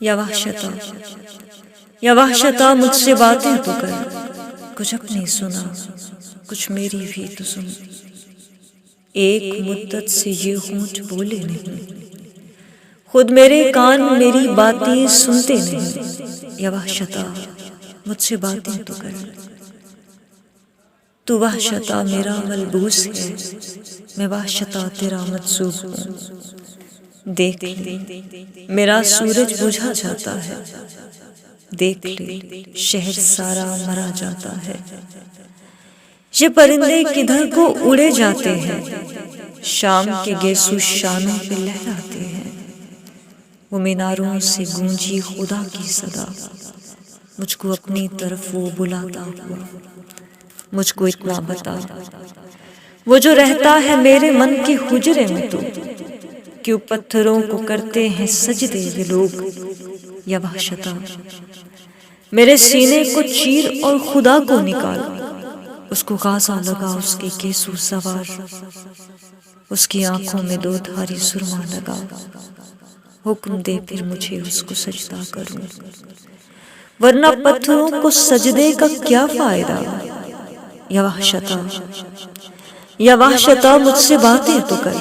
یا وحشتا مجھ سے باتیں تو کر، کچھ اپنی سنا کچھ میری بھی تو سن، ایک مدت سے یہ ہونٹ بولے نہیں، خود میرے کان میری باتیں سنتے نہیں، یا وحشتا مجھ سے باتیں تو کر، تو وحشتا میرا ملبوس ہے، میں وحشتا تیرا مجذوب ہوں، دیکھ لے میرا سورج بجھا جاتا ہے، دیکھ لے شہر سارا مرا جاتا ہے، یہ پرندے کدھر کو اڑے جاتے ہیں، شام کے گیسو شانوں پہ لہراتے ہیں، وہ میناروں سے گونجی خدا کی صدا، مجھ کو اپنی طرف وہ بلاتا ہوا، مجھ کو اتنا بتا وہ جو رہتا ہے میرے من کے حجرے میں تو، کیوں پتھروں کو کرتے ہیں سجدے یہ لوگ، یا وحشتا میرے سینے کو چیر اور خدا کو نکال، اس کو غازہ لگا اس کے گیسو سوار، اس کی آنکھوں میں دو دھاری سرما لگا، حکم دے پھر مجھے اس کو سجدہ کروں، ورنہ پتھروں کو سجدے کا کیا فائدہ، یا وحشتا مجھ سے باتیں تو کر۔